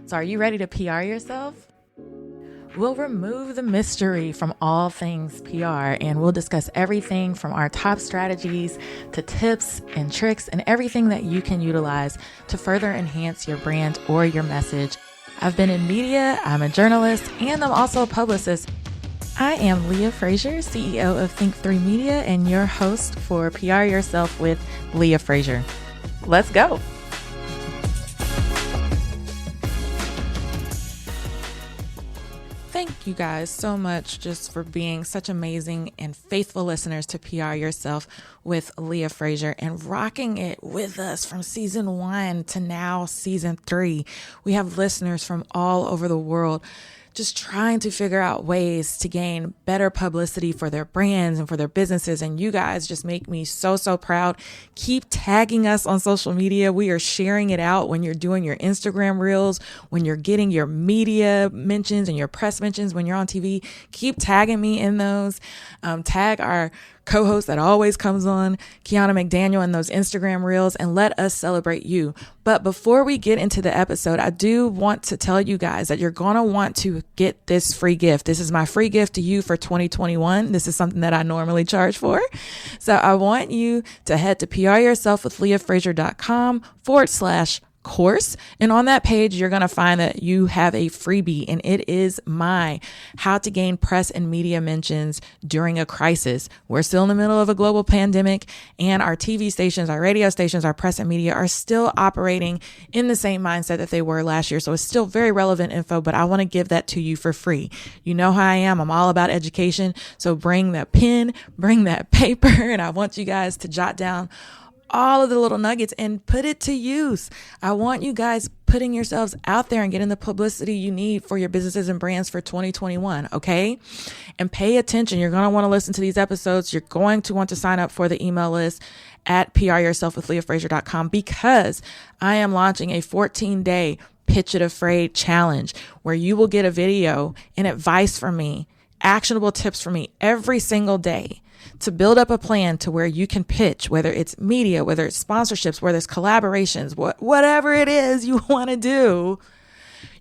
So are you ready to PR yourself? We'll remove the mystery from all things PR and we'll discuss everything from our top strategies to tips and tricks and everything that you can utilize to further enhance your brand or your message. I've been in media, I'm a journalist, and I'm also a publicist. I am Leah Frazier, CEO of Think3 Media, and your host for PR Yourself with Leah Frazier. Let's go. Thank you guys so much just for being such amazing and faithful listeners to PR Yourself with Leah Frazier and rocking it with us from season 1 to now season 3. We have listeners from all over the world just trying to figure out ways to gain better publicity for their brands and for their businesses. And you guys just make me so, so proud. Keep tagging us on social media. We are sharing it out when you're doing your Instagram reels, when you're getting your media mentions and your press mentions, when you're on TV. Keep tagging me in those. Tag our co-host that always comes on, Kiana McDaniel, in those Instagram reels, and let us celebrate you. But before we get into the episode, I do want to tell you guys that you're going to want to get this free gift. This is my free gift to you for 2021. This is something that I normally charge for. So I want you to head to pryourselfwithleahfrazier.com/course. And on that page, you're going to find that you have a freebie, and it is my how to gain press and media mentions during a crisis. We're still in the middle of a global pandemic, and our TV stations, our radio stations, our press and media are still operating in the same mindset that they were last year. So it's still very relevant info, but I want to give that to you for free. You know how I am. I'm all about education. So bring that pen, bring that paper, and I want you guys to jot down all of the little nuggets and put it to use. I want you guys putting yourselves out there and getting the publicity you need for your businesses and brands for 2021. Okay. And pay attention. You're going to want to listen to these episodes. You're going to want to sign up for the email list at pryourselfwithleahfrazier.com because I am launching a 14-day Pitch It Afraid challenge where you will get a video and advice from me, actionable tips from me every single day to build up a plan to where you can pitch, whether it's media, whether it's sponsorships, whether it's collaborations, whatever it is you want to do,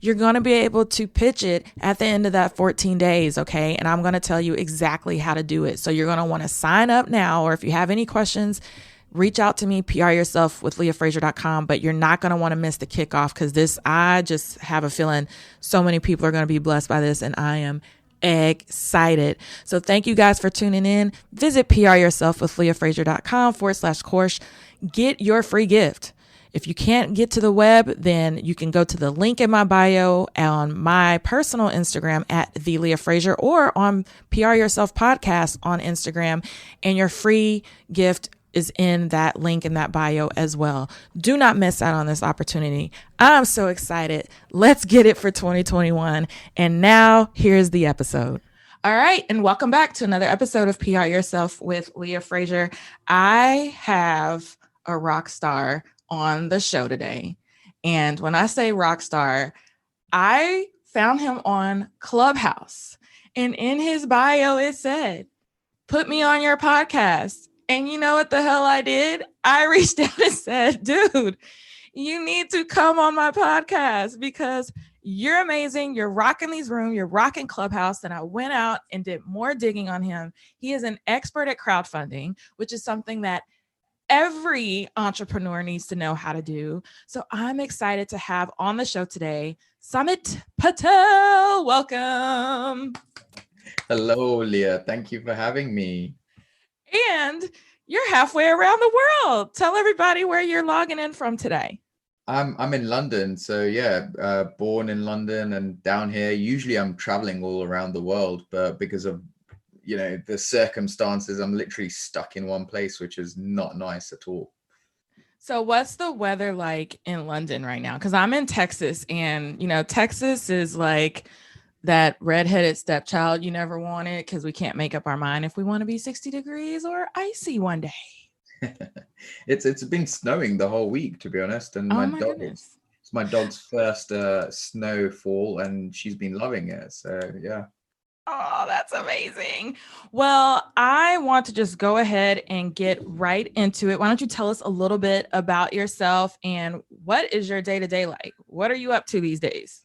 you're going to be able to pitch it at the end of that 14 days. Okay. And I'm going to tell you exactly how to do it. So you're going to want to sign up now, or if you have any questions, reach out to me, pryourselfwithleahfrazier.com, but you're not going to want to miss the kickoff because I just have a feeling so many people are going to be blessed by this, and I am excited. So thank you guys for tuning in. Visit pryourselfwithleahfrazier.com/course. Get your free gift. If you can't get to the web, then you can go to the link in my bio on my personal Instagram at the Leah Frazier or on PR Yourself Podcast on Instagram, and your free gift is in that link in that bio as well. Do not miss out on this opportunity. I'm so excited. Let's get it for 2021. And now here's the episode. All right. And welcome back to another episode of PR Yourself with Leah Frazier. I have a rock star on the show today. And when I say rock star, I found him on Clubhouse. And in his bio, it said, "Put me on your podcast." And you know what the hell I did? I reached out and said, "Dude, you need to come on my podcast because you're amazing. You're rocking these rooms. You're rocking Clubhouse." And I went out and did more digging on him. He is an expert at crowdfunding, which is something that every entrepreneur needs to know how to do. So I'm excited to have on the show today, Samit Patel. Welcome. Hello, Leah. Thank you for having me. And you're halfway around the world. Tell everybody where you're logging in from today. I'm in London, so yeah, born in London and down here. Usually I'm traveling all around the world, but because of the circumstances, I'm literally stuck in one place, which is not nice at all. So what's the weather like in London right now? Because I'm in Texas, and Texas is like that redheaded stepchild you never wanted because we can't make up our mind if we want to be 60 degrees or icy one day. It's been snowing the whole week, to be honest, and it's my dog's first snowfall, and she's been loving it. So yeah. Oh, that's amazing. Well, I want to just go ahead and get right into it. Why don't you tell us a little bit about yourself and what is your day to day like? What are you up to these days?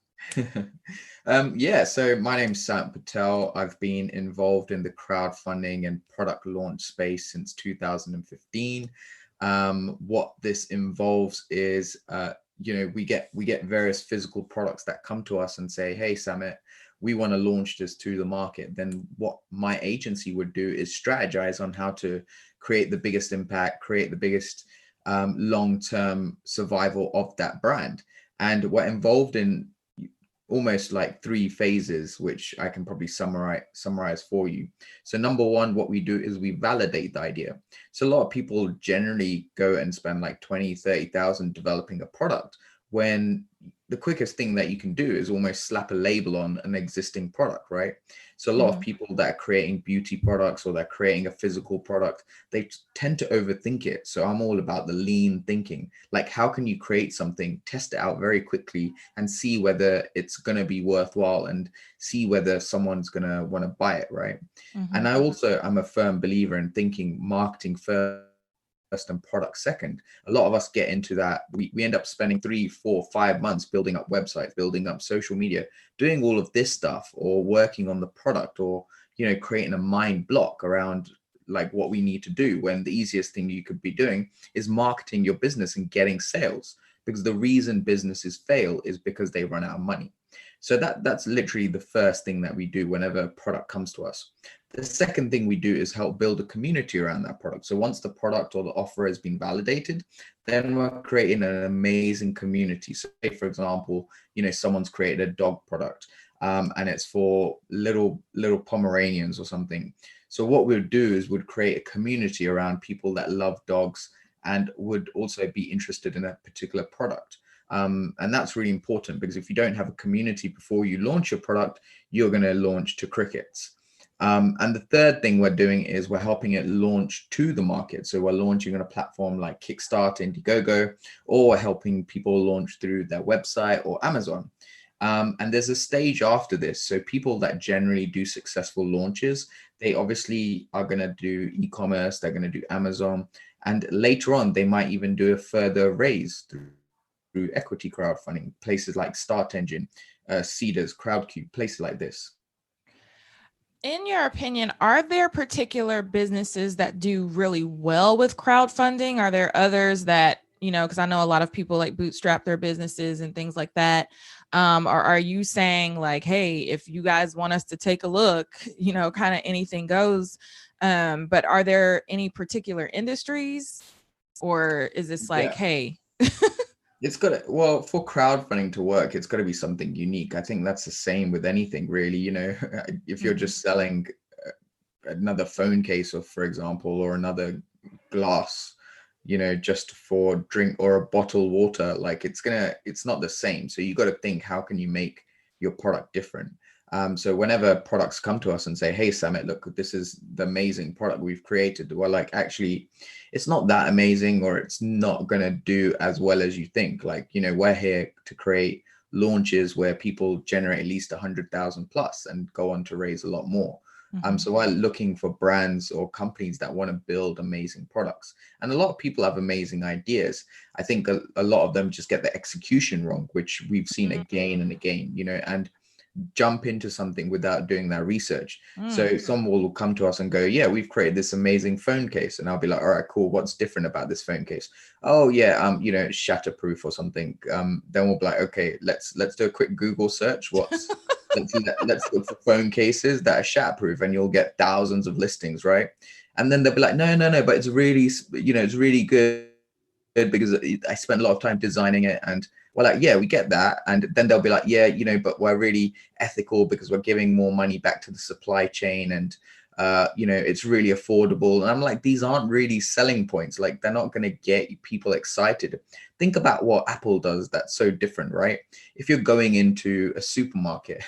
Yeah, so my name's Samit Patel. I've been involved in the crowdfunding and product launch space since 2015. What this involves is, we get various physical products that come to us and say, "Hey, Samit, we want to launch this to the market." Then what my agency would do is strategize on how to create the biggest impact, create the biggest long-term survival of that brand. And we're involved in almost like three phases, which I can probably summarize for you. So number one, what we do is we validate the idea. So a lot of people generally go and spend like 20, 30,000 developing a product, when the quickest thing that you can do is almost slap a label on an existing product, right? So a lot of Mhm. people that are creating beauty products or they're creating a physical product, they tend to overthink it. So I'm all about the lean thinking. Like, how can you create something, test it out very quickly, and see whether it's going to be worthwhile and see whether someone's going to want to buy it, right? And Mhm. I'm a firm believer in thinking marketing first and product second. A lot of us get into that. We end up spending 3, 4, 5 months building up websites, building up social media, doing all of this stuff, or working on the product, or creating a mind block around like what we need to do, when the easiest thing you could be doing is marketing your business and getting sales, because the reason businesses fail is because they run out of money. So that's literally the first thing that we do whenever a product comes to us. The second thing we do is help build a community around that product. So once the product or the offer has been validated, then we're creating an amazing community. So say, for example, someone's created a dog product, and it's for little Pomeranians or something. So what we'd do is we'd create a community around people that love dogs and would also be interested in a particular product. And that's really important, because if you don't have a community before you launch your product, you're going to launch to crickets. And the third thing we're doing is we're helping it launch to the market. So we're launching on a platform like Kickstarter, Indiegogo, or we're helping people launch through their website or Amazon. And there's a stage after this. So people that generally do successful launches, they obviously are going to do e-commerce, they're going to do Amazon, and later on, they might even do a further raise through equity crowdfunding, places like Start Engine, Seeders, Crowdcube, places like this. In your opinion, are there particular businesses that do really well with crowdfunding? Are there others that, because I know a lot of people like bootstrap their businesses and things like that. Or are you saying like, hey, if you guys want us to take a look, kind of anything goes. But are there any particular industries, or is this like, Yeah. hey, It's got to, well, for crowdfunding to work, it's got to be something unique. I think that's the same with anything, really. If you're Mhm. just selling another phone case, or for example, or another glass, just for drink, or a bottled water, like it's not the same. So you got to think, how can you make your product different? So whenever products come to us and say, "Hey, Samit, look, this is the amazing product we've created," we're like, actually, it's not that amazing, or it's not going to do as well as you think. Like, we're here to create launches where people generate at least 100,000 plus and go on to raise a lot more. Mhm. So we're looking for brands or companies that want to build amazing products. And a lot of people have amazing ideas. I think a lot of them just get the execution wrong, which we've seen again and again, and jump into something without doing that research. Mm. So someone will come to us and go, "Yeah, we've created this amazing phone case." And I'll be like, "All right, cool. What's different about this phone case?" "Oh yeah, it's shatterproof or something." Then we'll be like, "Okay, let's do a quick Google search. Let's look for phone cases that are shatterproof," and you'll get thousands of listings, right? And then they'll be like, "No, no, no, but it's really, it's really good because I spent a lot of time designing it." And we're like, "Yeah, we get that." And then they'll be like, "Yeah, but we're really ethical because we're giving more money back to the supply chain, and it's really affordable." And I'm like, these aren't really selling points. Like, they're not going to get people excited. Think about what Apple does that's so different, right? If you're going into a supermarket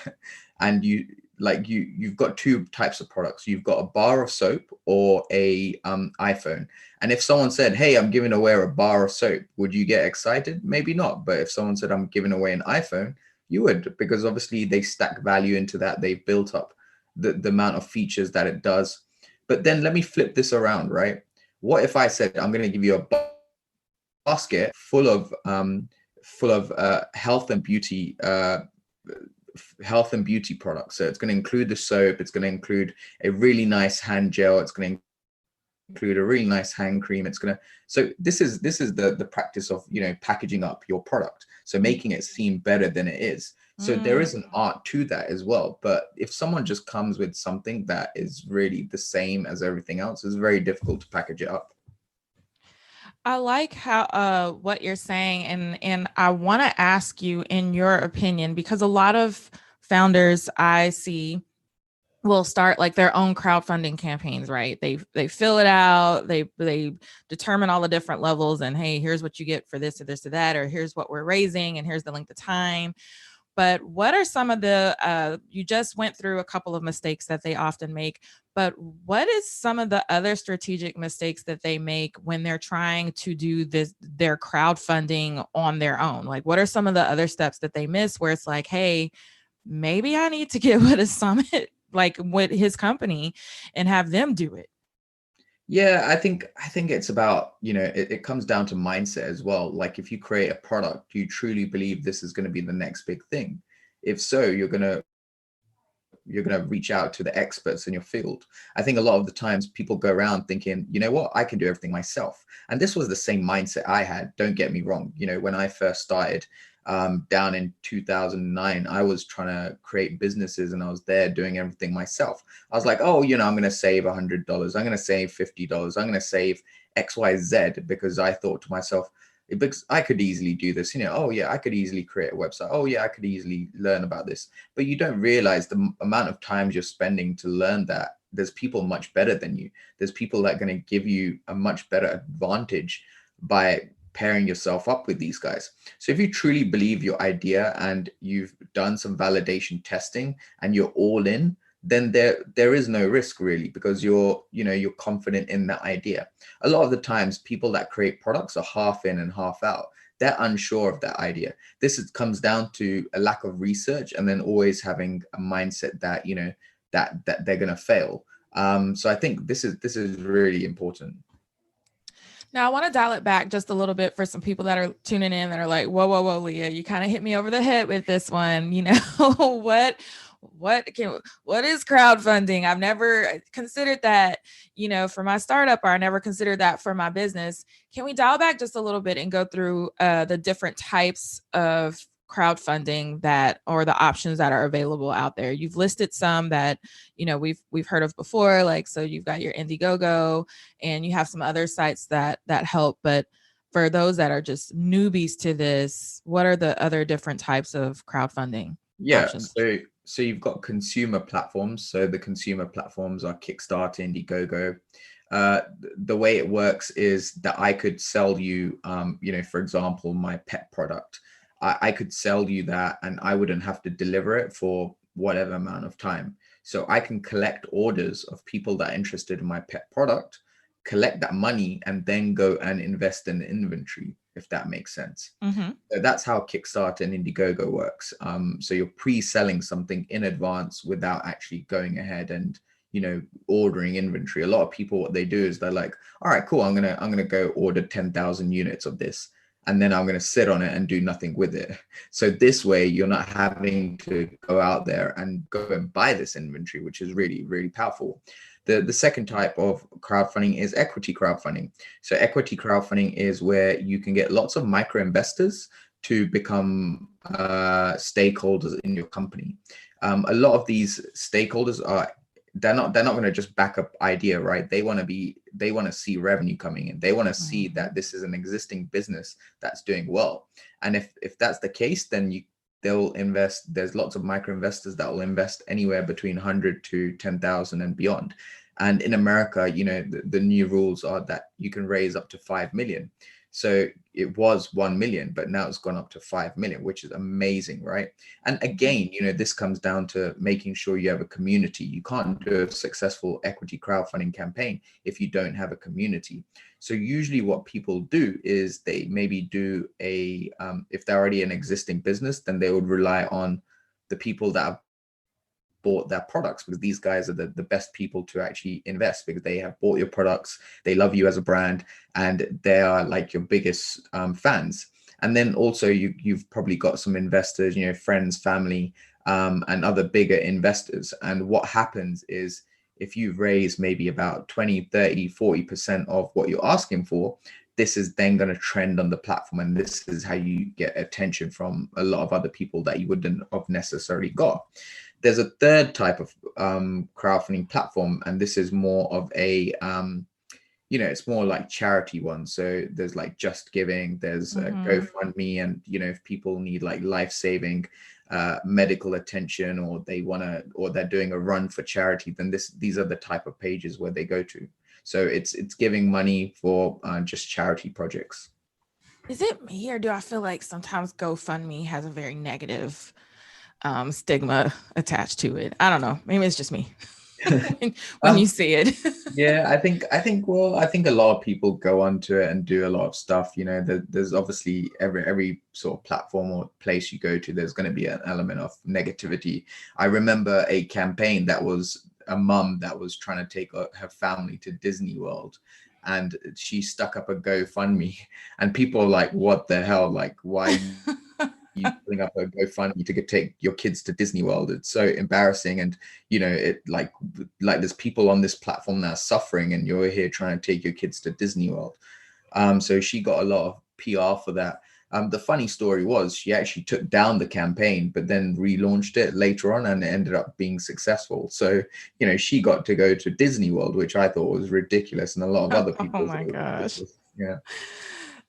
and you've got two types of products. You've got a bar of soap or a iPhone. And if someone said, "Hey, I'm giving away a bar of soap," would you get excited? Maybe not. But if someone said, "I'm giving away an iPhone," you would, because obviously they stack value into that. They've built up the amount of features that it does. But then let me flip this around, right? What if I said, I'm going to give you a basket full of health and beauty products. So it's going to include the soap. It's going to include a really nice hand gel. It's going to include a really nice hand cream. So this is the practice of, packaging up your product, so making it seem better than it is. So there is an art to that as well. But if someone just comes with something that is really the same as everything else, it's very difficult to package it up. I like how what you're saying, and I want to ask you, in your opinion, because a lot of founders I see will start like their own crowdfunding campaigns, right? They fill it out, they determine all the different levels, and hey, here's what you get for this or this or that, or here's what we're raising, and here's the length of time. But what are some of the you just went through a couple of mistakes that they often make, but what is some of the other strategic mistakes that they make when they're trying to do their crowdfunding on their own? Like, what are some of the other steps that they miss where it's like, hey, maybe I need to get with a Summit, like with his company, and have them do it? Yeah, I think it's about, it comes down to mindset as well. Like, if you create a product, you truly believe this is going to be the next big thing. If so, you're going to reach out to the experts in your field. I think a lot of the times people go around thinking, you know what, I can do everything myself. And this was the same mindset I had. Don't get me wrong. When I first started down in 2009, I was trying to create businesses and I was there doing everything myself. I was like, oh, I'm going to save $100. I'm going to save $50. I'm going to save XYZ, because I thought to myself, because I could easily do this, oh yeah, I could easily create a website. Oh yeah, I could easily learn about this. But you don't realize the amount of times you're spending to learn that. There's people much better than you. There's people that are going to give you a much better advantage by pairing yourself up with these guys. So if you truly believe your idea and you've done some validation testing and you're all in, then there is no risk really, because you're confident in that idea. A lot of the times people that create products are half in and half out. They're unsure of that idea. Comes down to a lack of research, and then always having a mindset that that they're going to fail. So I think this is really important. Now, I want to dial it back just a little bit for some people that are tuning in that are like, whoa, whoa, whoa, Leah, you kind of hit me over the head with this one. What is crowdfunding? I've never considered that, for my startup, or I never considered that for my business. Can we dial back just a little bit and go through the different types of crowdfunding or the options that are available out there? You've listed some that, we've heard of before. Like, so you've got your Indiegogo and you have some other sites that help. But for those that are just newbies to this, what are the other different types of crowdfunding options? So you've got consumer platforms. So the consumer platforms are Kickstarter, Indiegogo. The way it works is that I could sell you, for example, my pet product. I could sell you that and I wouldn't have to deliver it for whatever amount of time. So I can collect orders of people that are interested in my pet product, collect that money, and then go and invest in the inventory, if that makes sense. Mm-hmm. So that's how Kickstarter and Indiegogo works. So you're pre-selling something in advance without actually going ahead and ordering inventory. A lot of people, what they do is they're like, all right, cool, I'm gonna go order 10,000 units of this, and then I'm going to sit on it and do nothing with it. So this way, you're not having to go out there and go and buy this inventory, which is really, really powerful. The second type of crowdfunding is equity crowdfunding. So equity crowdfunding is where you can get lots of micro investors to become stakeholders in your company. A lot of these stakeholders they're not going to just back up idea, right? They want to see revenue coming in. They want to see that this is an existing business that's doing well. And if that's the case, then they'll invest. There's lots of micro investors that will invest anywhere between 100 to 10,000 and beyond. And in America, the new rules are that you can raise up to 5 million. So it was 1 million, but now it's gone up to 5 million, which is amazing, right? And again, this comes down to making sure you have a community. You can't do a successful equity crowdfunding campaign if you don't have a community. So usually what people do is they maybe do if they're already an existing business, then they would rely on the people that have bought their products, because these guys are the best people to actually invest, because they have bought your products, they love you as a brand, and they are like your biggest fans. And then also you've probably got some investors, friends, family, and other bigger investors. And what happens is, if you've raised maybe about 20, 30, 40% of what you're asking for, this is then going to trend on the platform. And this is how you get attention from a lot of other people that you wouldn't have necessarily got. There's a third type of crowdfunding platform, and this is more of a it's more like charity ones. So there's like Just Giving, there's GoFundMe, and if people need like life-saving medical attention, or they're doing a run for charity, then these are the type of pages where they go to. So it's giving money for just charity projects. Is it me, or do I feel like sometimes GoFundMe has a very negative stigma attached to it? I don't know. Maybe it's just me. when you see it. Yeah, I think a lot of people go onto it and do a lot of stuff. There's obviously every sort of platform or place you go to, there's going to be an element of negativity. I remember a campaign that was a mum that was trying to take her family to Disney World, and she stuck up a GoFundMe, and people are like, what the hell? Like, why you putting up a GoFundMe to take your kids to Disney World? It's so embarrassing. And it like there's people on this platform that are suffering, and you're here trying to take your kids to Disney World. So she got a lot of PR for that. The funny story was, she actually took down the campaign, but then relaunched it later on, and it ended up being successful. So she got to go to Disney World, which I thought was ridiculous, and a lot of other people. Oh my gosh. Yeah.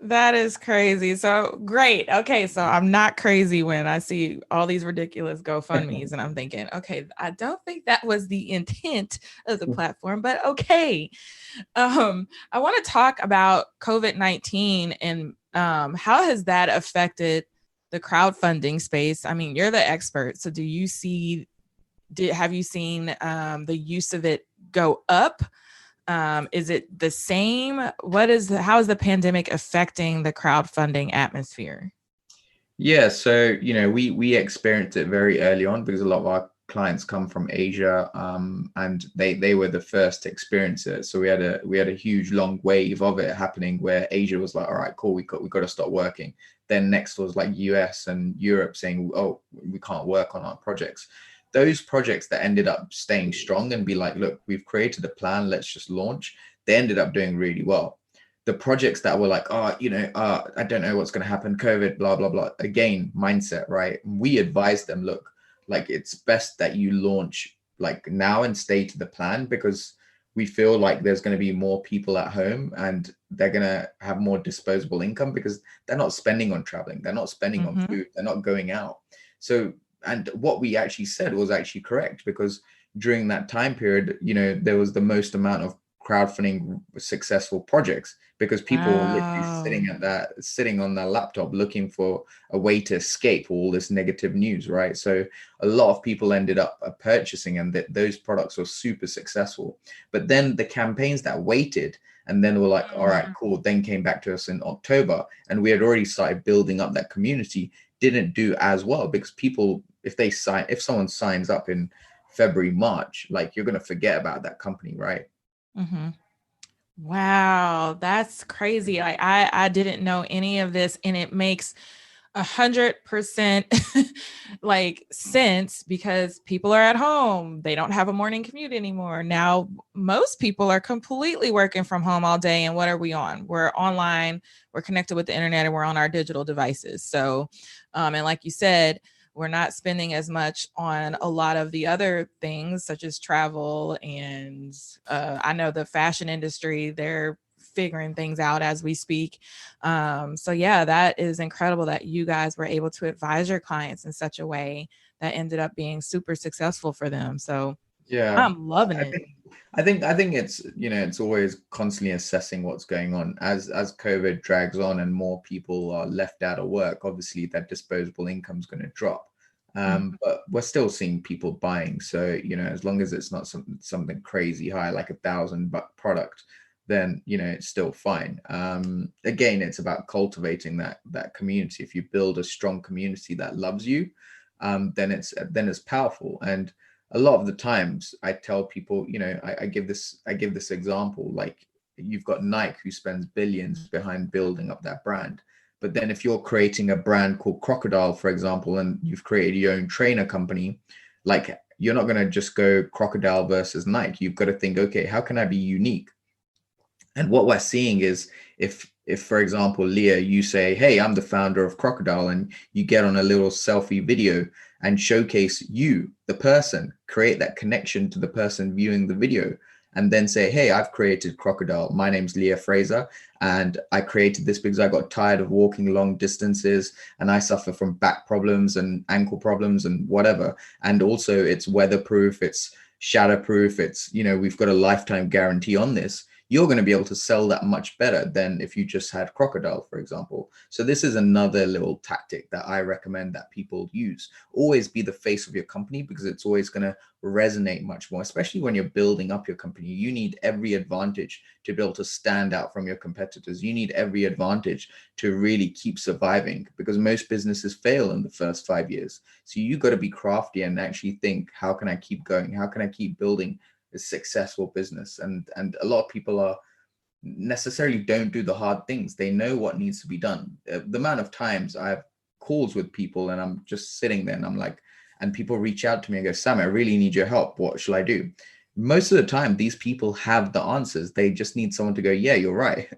That is crazy. So great. Okay. So I'm not crazy when I see all these ridiculous GoFundMes and I'm thinking, okay, I don't think that was the intent of the platform, but okay. I want to talk about COVID-19 and how has that affected the crowdfunding space? I mean, you're the expert. So have you seen the use of it go up? Is it the same? How is the pandemic affecting the crowdfunding atmosphere? Yeah, so we experienced it very early on, because a lot of our clients come from Asia, and they were the first to experience it. So we had a huge long wave of it happening, where Asia was like, all right, cool, we got to stop working. Then next was like US and Europe saying, oh, we can't work on our projects. Those projects that ended up staying strong and be like, look, we've created a plan, let's just launch, they ended up doing really well. The projects that were like, I don't know what's going to happen, COVID, blah, blah, blah. Again, mindset, right? We advise them, look, like, it's best that you launch like now and stay to the plan, because we feel like there's going to be more people at home, and they're going to have more disposable income, because they're not spending on traveling, they're not spending on food, they're not going out. So, and what we actually said was actually correct, because during that time period, there was the most amount of crowdfunding successful projects, because people were literally sitting on their laptop looking for a way to escape all this negative news, right? So a lot of people ended up purchasing, and those products were super successful. But then the campaigns that waited and then were like, all right, cool, then came back to us in October, and we had already started building up that community, didn't do as well, because people, if someone signs up in February, March, like, you're going to forget about that company, right? Wow, that's crazy. Like, I didn't know any of this, and it makes 100% like sense, because people are at home. They don't have a morning commute anymore. Now, most people are completely working from home all day. And what are we on? We're online, we're connected with the internet, and we're on our digital devices. So, and like you said, we're not spending as much on a lot of the other things, such as travel. And I know the fashion industry, they're figuring things out as we speak. So yeah, that is incredible that you guys were able to advise your clients in such a way that ended up being super successful for them. So yeah, I'm loving it. I think it's it's always constantly assessing what's going on as COVID drags on and more people are left out of work. Obviously, that disposable income is going to drop, but we're still seeing people buying. So as long as it's not something crazy high like $1,000 product, then it's still fine. Again, it's about cultivating that community. If you build a strong community that loves you, then it's powerful. And a lot of the times I tell people, I give this example, like you've got Nike who spends billions behind building up that brand. But then if you're creating a brand called Crocodile, for example, and you've created your own trainer company, like you're not going to just go Crocodile versus Nike. You've got to think, okay, how can I be unique? And what we're seeing is if for example, Leah, you say, hey, I'm the founder of Crocodile, and you get on a little selfie video and showcase you, the person, create that connection to the person viewing the video, and then say, hey, I've created Crocodile. My name's Leah Fraser, and I created this because I got tired of walking long distances and I suffer from back problems and ankle problems and whatever. And also it's weatherproof, it's shatterproof, it's, we've got a lifetime guarantee on this. You're going to be able to sell that much better than if you just had Crocodile, for example. So this is another little tactic that I recommend that people use. Always be the face of your company, because it's always going to resonate much more, especially when you're building up your company. You need every advantage to be able to stand out from your competitors. You need every advantage to really keep surviving, because most businesses fail in the first 5 years. So you got to be crafty and actually think, how can I keep going? How can I keep building a successful business? And a lot of people are necessarily don't do the hard things. They know what needs to be done. The amount of times I have calls with people and I'm just sitting there and I'm like, and people reach out to me and go, Sam, I really need your help. What shall I do? Most of the time, these people have the answers. They just need someone to go, yeah, you're right.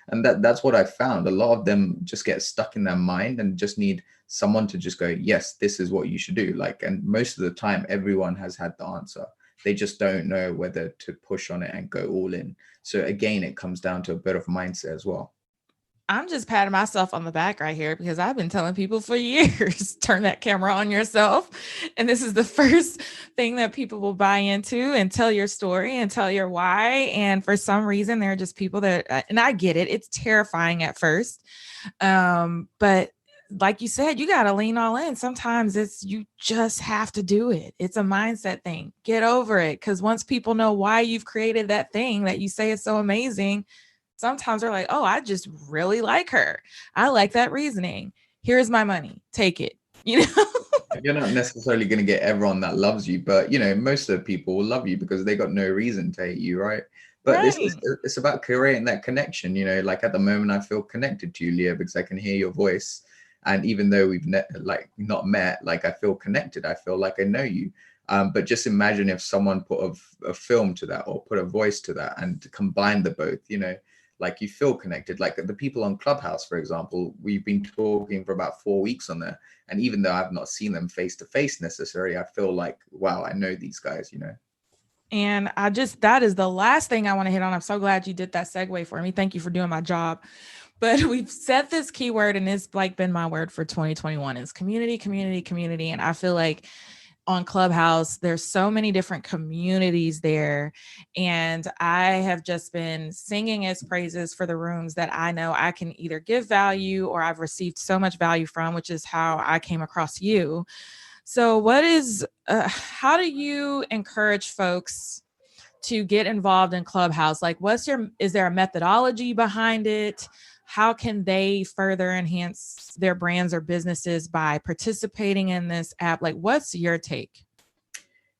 And that's what I found. A lot of them just get stuck in their mind and just need someone to just go, yes, this is what you should do. Like, and most of the time, everyone has had the answer. They just don't know whether to push on it and go all in. So again, it comes down to a bit of mindset as well. I'm just patting myself on the back right here, because I've been telling people for years, turn that camera on yourself. And this is the first thing that people will buy into, and tell your story and tell your why. And for some reason, there are just people that, and I get it, it's terrifying at first. But like you said, you got to lean all in. Sometimes you just have to do it. It's a mindset thing. Get over it. Because once people know why you've created that thing that you say is so amazing, sometimes they're like, oh, I just really like her. I like that reasoning. Here's my money. Take it. You're not necessarily going to get everyone that loves you, but most of the people will love you because they got no reason to hate you, right? But Right. it's about creating that connection. Like at the moment, I feel connected to you, Leah, because I can hear your voice. And even though we've not met, like I feel connected. I feel like I know you. But just imagine if someone put a film to that, or put a voice to that, and combine the both, like you feel connected. Like the people on Clubhouse, for example, we've been talking for about 4 weeks on there. And even though I've not seen them face to face necessarily, I feel like, wow, I know these guys, And that is the last thing I want to hit on. I'm so glad you did that segue for me. Thank you for doing my job. But we've set this keyword, and it's like been my word for 2021, is community, community, community. And I feel like on Clubhouse, there's so many different communities there. And I have just been singing its praises for the rooms that I know I can either give value or I've received so much value from, which is how I came across you. So how do you encourage folks to get involved in Clubhouse? Like, is there a methodology behind it? How can they further enhance their brands or businesses by participating in this app? Like, what's your take?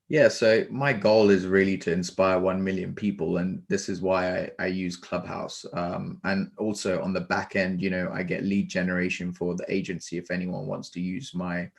Yeah, so my goal is really to inspire 1 million people. And this is why I use Clubhouse. And also on the back end, I get lead generation for the agency if anyone wants to use my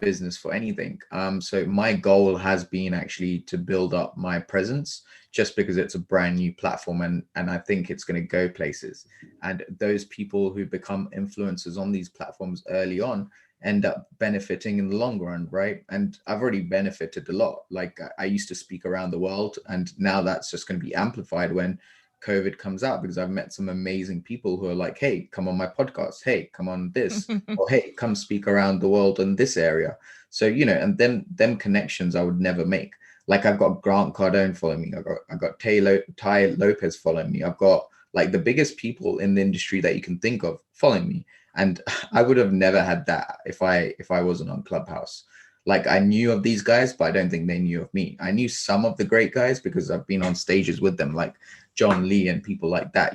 business for anything. So my goal has been actually to build up my presence, just because it's a brand new platform, and I think it's going to go places. And those people who become influencers on these platforms early on end up benefiting in the long run, right? And I've already benefited a lot. Like I used to speak around the world, and now that's just going to be amplified when COVID comes out, because I've met some amazing people who are like, hey, come on my podcast. Hey, come on this. Or hey, come speak around the world in this area. So, and them connections I would never make. Like I've got Grant Cardone following me. I got Ty Lopez following me. I've got like the biggest people in the industry that you can think of following me. And I would have never had that if I wasn't on Clubhouse. Like I knew of these guys, but I don't think they knew of me. I knew some of the great guys because I've been on stages with them, like John Lee and people like that,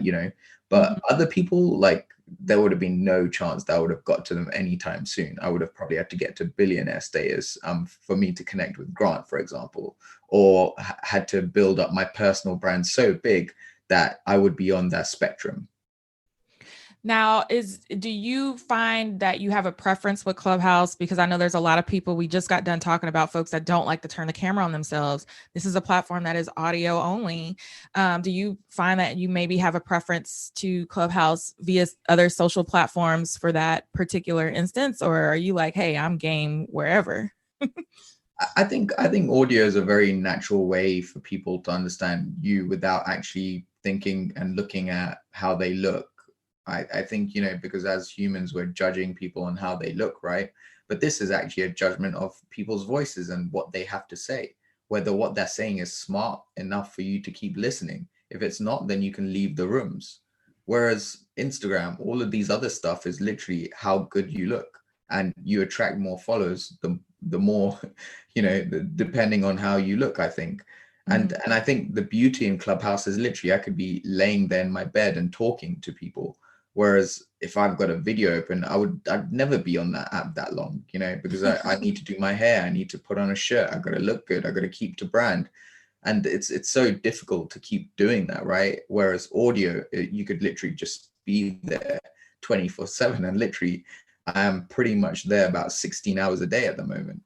but other people, like there would have been no chance that I would have got to them anytime soon. I would have probably had to get to billionaire status for me to connect with Grant, for example, or had to build up my personal brand so big that I would be on that spectrum. Now, do you find that you have a preference with Clubhouse? Because I know there's a lot of people, we just got done talking about folks that don't like to turn the camera on themselves. This is a platform that is audio only. Do you find that you maybe have a preference to Clubhouse via other social platforms for that particular instance? Or are you like, hey, I'm game wherever? I think audio is a very natural way for people to understand you without actually thinking and looking at how they look. I think, because as humans, we're judging people on how they look, right? But this is actually a judgment of people's voices and what they have to say, whether what they're saying is smart enough for you to keep listening. If it's not, then you can leave the rooms. Whereas Instagram, all of these other stuff is literally how good you look, and you attract more followers the more, depending on how you look, I think. And I think the beauty in Clubhouse is literally I could be laying there in my bed and talking to people. Whereas if I've got a video open, I'd never be on that app that long, because I need to do my hair, I need to put on a shirt, I've got to look good, I've got to keep to brand. And it's so difficult to keep doing that, right? Whereas audio, you could literally just be there 24/7, and literally I am pretty much there about 16 hours a day at the moment.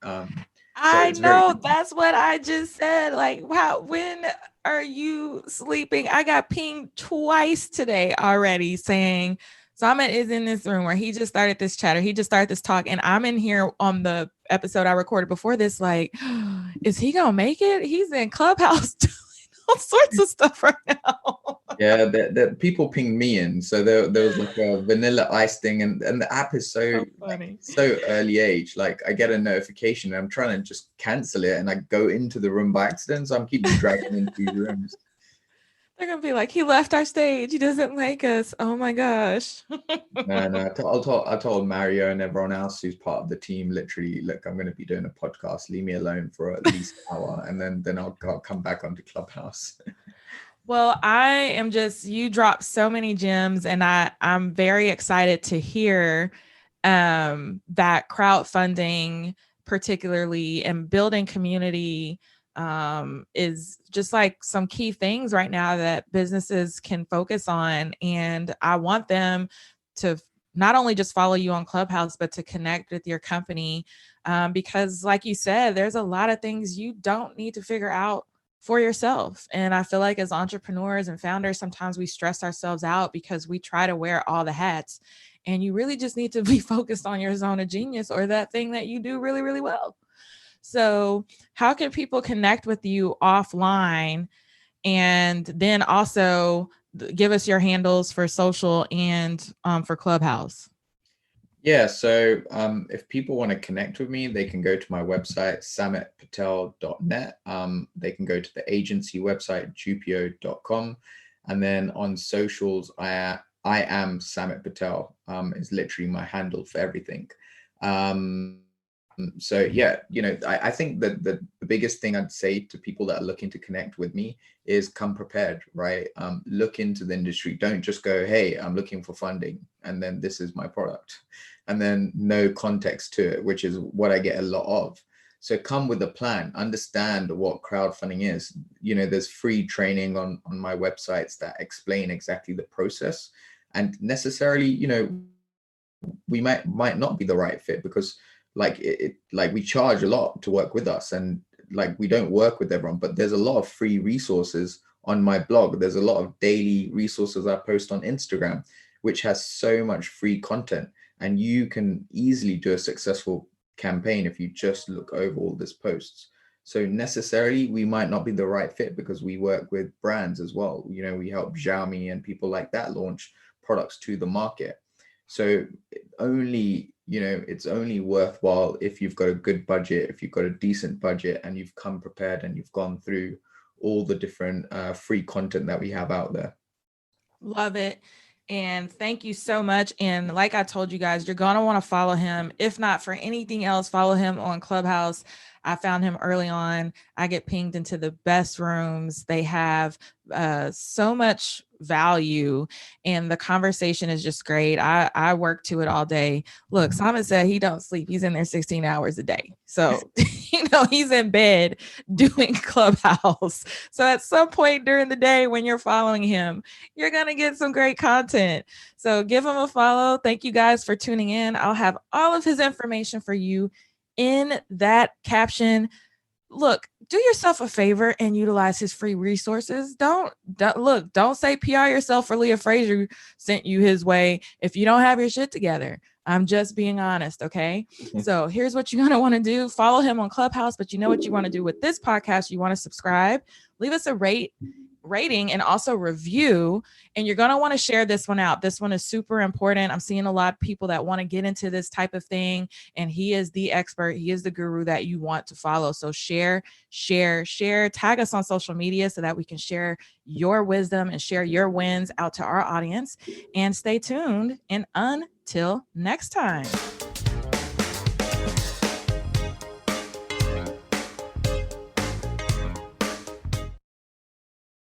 I know, that's what I just said. Like, wow, when are you sleeping? I got pinged twice today already saying Samit is in this room where he just started this chatter. He just started this talk. And I'm in here on the episode I recorded before this, like, is he going to make it? He's in Clubhouse doing all sorts of stuff right now. Yeah, the people pinged me in. So there was like a vanilla ice thing, and the app is so funny. So early age. Like I get a notification and I'm trying to just cancel it, and I go into the room by accident. So I'm keep dragging into these rooms. They're gonna be like, he left our stage. He doesn't like us. Oh my gosh. No. I told Mario and everyone else who's part of the team, literally, look, I'm going to be doing a podcast. Leave me alone for at least an hour, and then I'll come back onto Clubhouse. Well, you dropped so many gems, and I'm very excited to hear that crowdfunding, particularly, and building community is just like some key things right now that businesses can focus on. And I want them to not only just follow you on Clubhouse, but to connect with your company. Because like you said, there's a lot of things you don't need to figure out for yourself. And I feel like as entrepreneurs and founders, sometimes we stress ourselves out because we try to wear all the hats, and you really just need to be focused on your zone of genius or that thing that you do really, really well. So how can people connect with you offline? And then also give us your handles for social and for Clubhouse. Yeah, so if people want to connect with me, they can go to my website, samitpatel.net. They can go to the agency website, jupio.com. And then on socials, I am Samit Patel, is literally my handle for everything. So yeah, I think that the biggest thing I'd say to people that are looking to connect with me is come prepared, right? Look into the industry. Don't just go, hey, I'm looking for funding, and then this is my product, and then no context to it, which is what I get a lot of. So come with a plan, understand what crowdfunding is. There's free training on my websites that explain exactly the process, and necessarily, we might not be the right fit, because like we charge a lot to work with us, and like we don't work with everyone, but there's a lot of free resources on my blog. There's a lot of daily resources I post on Instagram, which has so much free content, and you can easily do a successful campaign if you just look over all these posts. So necessarily we might not be the right fit, because we work with brands as well. We help Xiaomi and people like that launch products to the market. So it's only worthwhile if you've got a good budget, if you've got a decent budget, and you've come prepared and you've gone through all the different free content that we have out there. Love it. And thank you so much. And like I told you guys, you're going to want to follow him. If not for anything else, follow him on Clubhouse. I found him early on. I get pinged into the best rooms. They have so much value, and the conversation is just great. I work to it all day. Look, Samit said he don't sleep. He's in there 16 hours a day. So, he's in bed doing Clubhouse. So at some point during the day when you're following him, you're going to get some great content. So give him a follow. Thank you guys for tuning in. I'll have all of his information for you in that caption. Look, do yourself a favor and utilize his free resources. Don't say PR yourself for Leah Frazier sent you his way if you don't have your shit together. I'm just being honest, okay? So here's what you're going to want to do. Follow him on Clubhouse, but you know what you want to do with this podcast? You want to subscribe, leave us a rating, and also review. And you're going to want to share this one out. This one is super important. I'm seeing a lot of people that want to get into this type of thing, and he is the expert. He is the guru that you want to follow. So share, tag us on social media so that we can share your wisdom and share your wins out to our audience. And stay tuned. And until next time.